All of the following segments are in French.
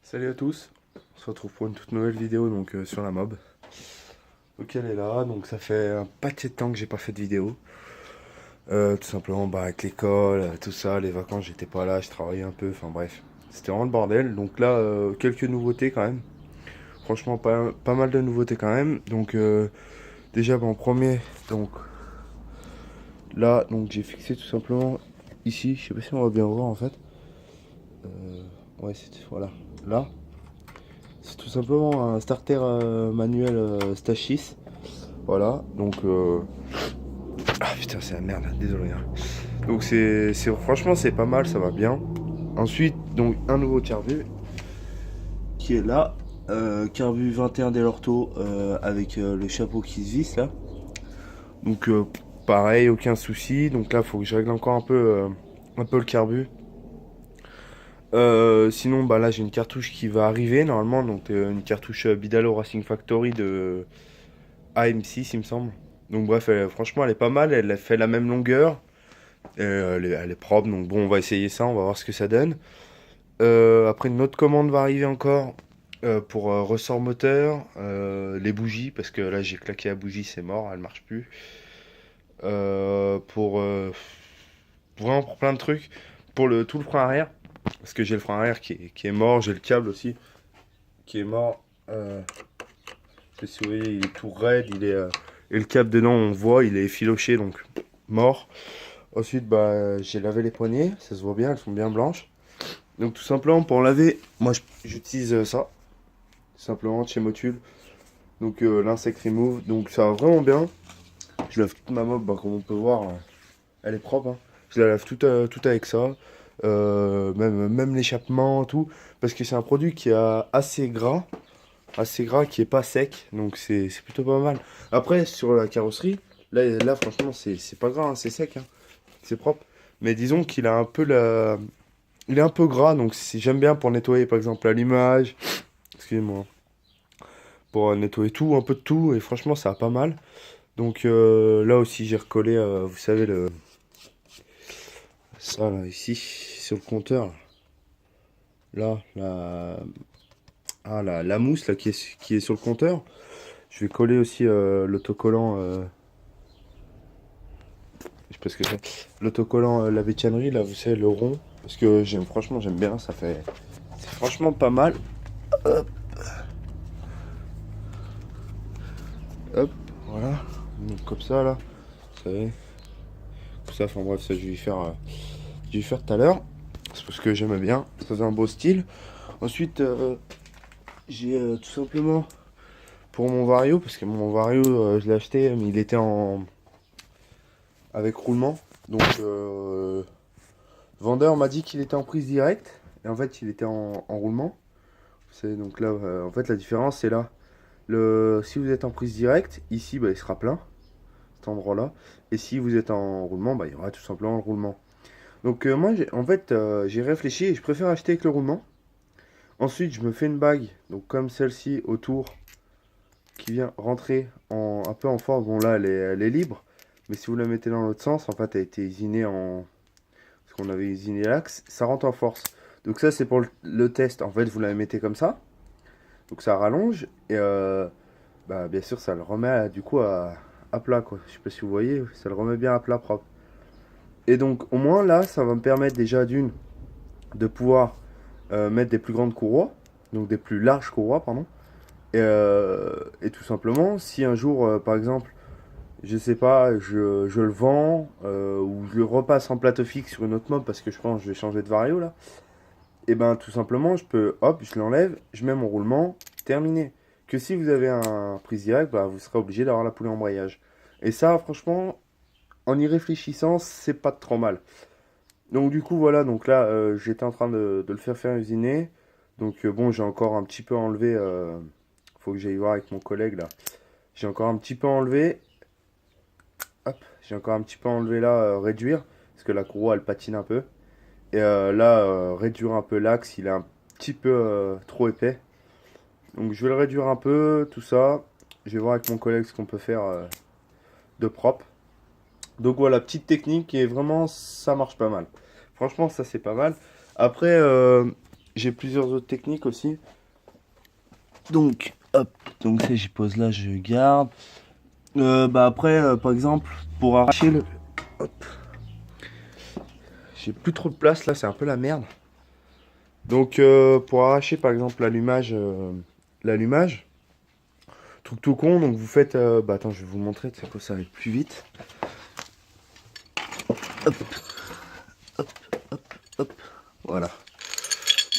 Salut à tous, on se retrouve pour une toute nouvelle vidéo sur la mob. Donc elle est là, donc ça fait un paquet de temps que j'ai pas fait de vidéo. Tout simplement avec l'école, tout ça, les vacances j'étais pas là, je travaillais un peu, enfin bref. C'était vraiment le bordel, donc là quelques nouveautés quand même. Franchement pas mal de nouveautés quand même. Déjà en premier, donc là donc j'ai fixé tout simplement ici, je sais pas si on va bien voir en fait. Ouais c'est voilà, là. C'est tout simplement un starter manuel Stachis. Voilà, ah putain, c'est la merde, désolé. Hein. Donc franchement, c'est pas mal, ça va bien. Ensuite, donc un nouveau carbu qui est là. Carbu 21 Delorto avec le chapeau qui se visse là. Donc pareil, aucun souci. Donc là, faut que je règle encore un peu le carbu. Sinon, bah là, j'ai une cartouche qui va arriver normalement. Donc une cartouche Bidalo Racing Factory de AM6, il me semble. Donc bref, franchement, elle est pas mal. Elle fait la même longueur. Elle est propre. Donc bon, on va essayer ça. On va voir ce que ça donne. Après, une autre commande va arriver encore pour ressort moteur, les bougies, parce que là, j'ai claqué la bougie, c'est mort, elle marche plus. Euh, pour euh, Vraiment pour plein de trucs. Pour tout le frein arrière, parce que j'ai le frein arrière qui est mort. J'ai le câble aussi qui est mort. Je sais pas si vous voyez, il est tout raide. Et le câble dedans, on voit, il est effiloché, donc mort. Ensuite, j'ai lavé les poignées, ça se voit bien, elles sont bien blanches. Donc tout simplement pour laver, moi j'utilise ça, tout simplement de chez Motul. Donc l'insect remove, donc ça va vraiment bien. Je lave toute ma mob, comme on peut voir, elle est propre. Hein. Je la lave tout avec ça, même l'échappement, tout, parce que c'est un produit qui est assez gras, qui est pas sec, donc c'est plutôt pas mal. Après sur la carrosserie, là franchement c'est pas gras, hein, c'est sec, hein, c'est propre. Mais disons qu'il a un peu il est un peu gras, donc si j'aime bien pour nettoyer par exemple l'allumage, excusez-moi, pour nettoyer tout, un peu de tout, et franchement ça a pas mal. Donc là aussi j'ai recollé, vous savez, ça là, ici, sur le compteur, là, la mousse là, qui est sur le compteur. Je vais coller aussi l'autocollant, je sais pas ce que c'est, l'autocollant la bétiannerie, là, vous savez, le rond, parce que franchement j'aime bien, c'est franchement pas mal. Hop, hop, voilà, donc comme ça là, vous savez. Ça, enfin bref, ça je vais faire tout à l'heure. C'est parce que j'aimais bien. Ça faisait un beau style. Ensuite, j'ai tout simplement pour mon Vario, parce que mon Vario, je l'ai acheté, mais il était en avec roulement. Donc, le vendeur m'a dit qu'il était en prise directe. Et en fait, il était en roulement. C'est donc là, en fait, la différence, c'est là. Si vous êtes en prise directe, ici, il sera plein, cet endroit-là. Et si vous êtes en roulement, il y aura tout simplement le roulement. Donc moi, en fait, j'ai réfléchi et je préfère acheter avec le roulement. Ensuite, je me fais une bague, donc comme celle-ci autour, qui vient rentrer un peu en force. Bon là, elle est libre, mais si vous la mettez dans l'autre sens, en fait, elle a été usinée parce qu'on avait usiné l'axe, ça rentre en force. Donc ça, c'est pour le test. En fait, vous la mettez comme ça, donc ça rallonge et bien sûr, ça le remet du coup à plat quoi. Je sais pas si vous voyez, ça le remet bien à plat propre. Et donc au moins là, ça va me permettre déjà d'une de pouvoir mettre des plus grandes courroies, donc des plus larges courroies, pardon. Et tout simplement, si un jour, par exemple, je sais pas, je le vends ou je le repasse en plateau fixe sur une autre mob parce que je pense que je vais changer de vario là, et ben tout simplement, je peux, hop, je l'enlève, je mets mon roulement, terminé. Que si vous avez un prise direct, vous serez obligé d'avoir la poulie embrayage. Et ça, franchement, en y réfléchissant, c'est pas trop mal. Donc du coup voilà, donc là j'étais en train de le faire usiner. Donc bon, j'ai encore un petit peu enlevé, faut que j'aille voir avec mon collègue là. J'ai encore un petit peu enlevé, hop, j'ai encore un petit peu enlevé là, réduire, parce que la courroie elle patine un peu. Et là, réduire un peu l'axe, il est un petit peu trop épais. Donc je vais le réduire un peu, tout ça. Je vais voir avec mon collègue ce qu'on peut faire de propre. Donc voilà, petite technique et vraiment ça marche pas mal. Franchement, ça c'est pas mal. Après, j'ai plusieurs autres techniques aussi. Donc, hop, donc ça j'y pose là, je garde. Après, par exemple, pour arracher le... Hop. J'ai plus trop de place là, c'est un peu la merde. Donc, pour arracher par exemple l'allumage, truc tout con, donc vous faites... attends, je vais vous montrer, c'est quoi, ça va aller plus vite. Hop, hop, hop, hop, voilà.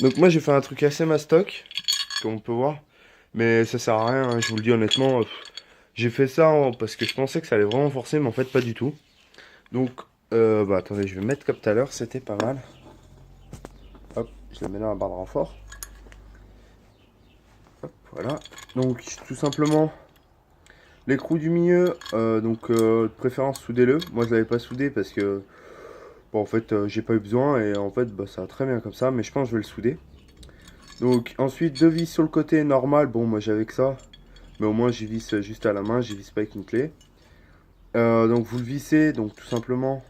Donc moi j'ai fait un truc assez mastoc, comme on peut voir. Mais ça sert à rien, hein, je vous le dis honnêtement. J'ai fait ça parce que je pensais que ça allait vraiment forcer, mais en fait pas du tout. Donc, attendez, je vais mettre comme tout à l'heure, c'était pas mal. Hop, je le mets dans la barre de renfort. Hop, voilà. Donc, tout simplement, l'écrou du milieu, de préférence soudez-le. Moi je l'avais pas soudé parce que, bon, en fait, j'ai pas eu besoin et en fait, ça va très bien comme ça, mais je pense que je vais le souder. Donc, ensuite, deux vis sur le côté normal. Bon, moi j'avais que ça. Mais au moins j'y visse juste à la main, j'y visse pas avec une clé. Donc vous le vissez, donc tout simplement,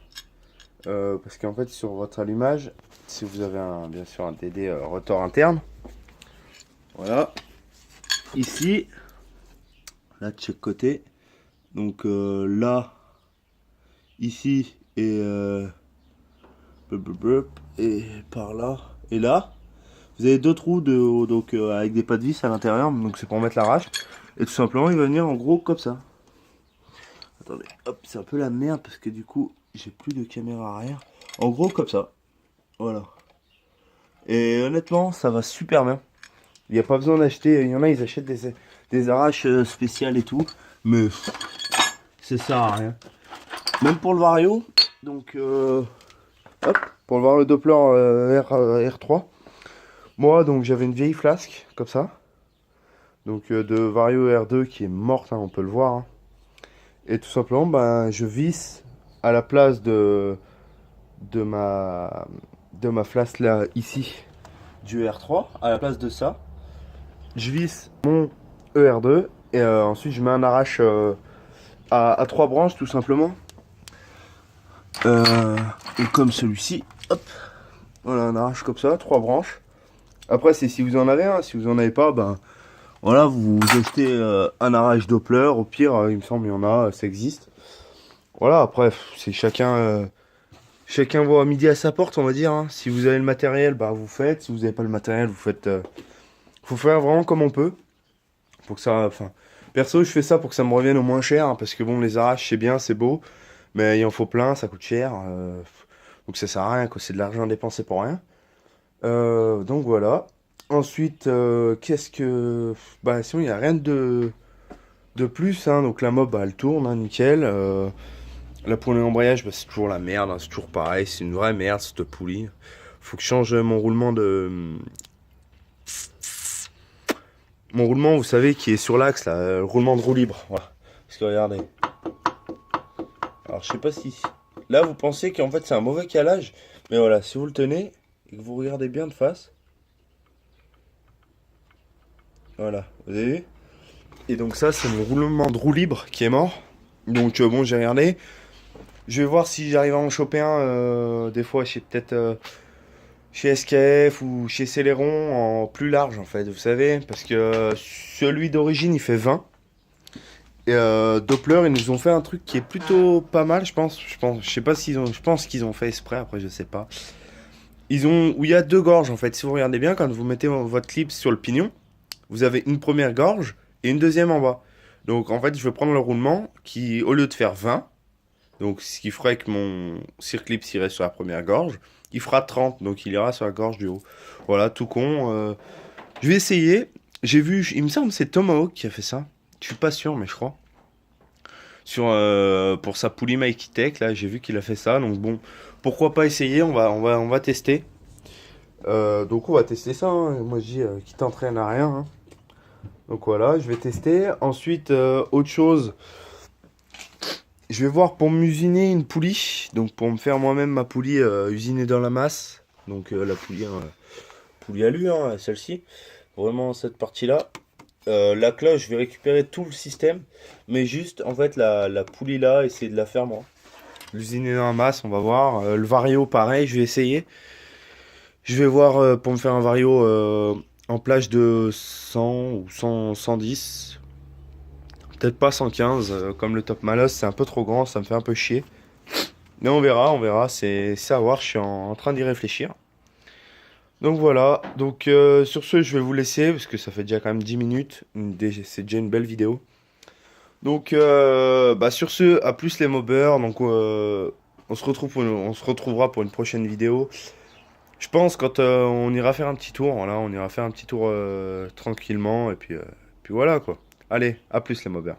parce qu'en fait sur votre allumage, si vous avez bien sûr un DD rotor interne, voilà, ici, là de chaque côté, donc là, ici et par là, et là, vous avez deux trous avec des pas de vis à l'intérieur, donc c'est pour mettre l'arrache, et tout simplement il va venir en gros comme ça. Attendez, hop, c'est un peu la merde parce que du coup, j'ai plus de caméra arrière. En gros, comme ça. Voilà. Et honnêtement, ça va super bien. Il n'y a pas besoin d'acheter. Il y en a, ils achètent des arraches spéciales et tout. Mais ça sert à rien. Même pour le Vario. Donc, hop, pour le Vario Doppler R3. Moi, donc, j'avais une vieille flasque, comme ça. Donc, de Vario R2 qui est morte, hein, on peut le voir. Hein. Et tout simplement, je visse à la place de ma flasque là, ici, du R3, à la place de ça, je visse mon ER2 et ensuite je mets un arrache à 3 branches tout simplement. Et comme celui-ci, hop, voilà un arrache comme ça, 3 branches. Après, c'est si vous en avez un, si vous en avez pas, voilà, vous achetez un arrache Doppler, au pire, il me semble, il y en a, ça existe. Voilà, après, c'est chacun voit à midi à sa porte, on va dire. Hein. Si vous avez le matériel, vous faites. Si vous n'avez pas le matériel, vous faites. Faut faire vraiment comme on peut. Pour que ça. Enfin, perso, je fais ça pour que ça me revienne au moins cher. Hein, parce que bon, les arraches, c'est bien, c'est beau. Mais il en faut plein, ça coûte cher. Donc ça sert à rien, quoi. C'est de l'argent dépensé pour rien. Donc voilà. Ensuite, qu'est-ce que. Sinon, il n'y a rien de plus. Hein. Donc la mob, elle tourne, hein, nickel. La poulie d'embrayage, c'est toujours la merde, hein, c'est toujours pareil, c'est une vraie merde cette poulie. Faut que je change mon roulement Mon roulement, vous savez, qui est sur l'axe, là, le roulement de roue libre. Voilà. Parce que regardez. Alors je sais pas si... Là vous pensez qu'en fait c'est un mauvais calage. Mais voilà, si vous le tenez et que vous regardez bien de face. Voilà, vous avez vu? Et donc ça c'est mon roulement de roue libre qui est mort. Donc bon, j'ai regardé. Je vais voir si j'arrive à en choper un, des fois, chez SKF ou chez Celeron en plus large, en fait, vous savez, parce que celui d'origine, il fait 20. Et Doppler, ils nous ont fait un truc qui est plutôt pas mal, je pense. Je sais pas s'ils ont, je pense qu'ils ont fait exprès, après, je sais pas. Où il y a deux gorges, en fait. Si vous regardez bien, quand vous mettez votre clip sur le pignon, vous avez une première gorge et une deuxième en bas. Donc, en fait, je vais prendre le roulement qui, au lieu de faire 20, donc ce qui ferait que mon circlip irait sur la première gorge, il fera 30, donc il ira sur la gorge du haut. Voilà, tout con. Je vais essayer. J'ai vu, il me semble que c'est Tomahawk qui a fait ça. Je suis pas sûr, mais je crois. Pour sa poulie Mikey Tech, là, j'ai vu qu'il a fait ça. Donc bon, pourquoi pas essayer, on va tester. Donc on va tester ça. Hein. Moi je dis, qui t'entraîne à rien. Hein. Donc voilà, je vais tester. Ensuite, autre chose. Je vais voir pour m'usiner une poulie. Donc pour me faire moi-même ma poulie usinée dans la masse. Donc la poulie, poulie alu, hein, celle-ci. Vraiment cette partie-là. La cloche, je vais récupérer tout le système. Mais juste, en fait, la poulie là, essayer de la faire moi. L'usiner dans la masse, on va voir. Le Vario, pareil, je vais essayer. Je vais voir pour me faire un vario en plage de 100 ou 100, 110. Peut-être pas 115, comme le Top Malos, c'est un peu trop grand, ça me fait un peu chier. Mais on verra, c'est à voir, je suis en train d'y réfléchir. Donc voilà, donc sur ce, je vais vous laisser, parce que ça fait déjà quand même 10 minutes, c'est déjà une belle vidéo. Donc bah, sur ce, à plus les mobbers, donc on se retrouvera pour une prochaine vidéo. Je pense quand on ira faire un petit tour, voilà, on ira faire un petit tour tranquillement, et puis voilà quoi. Allez, à plus les mobbers.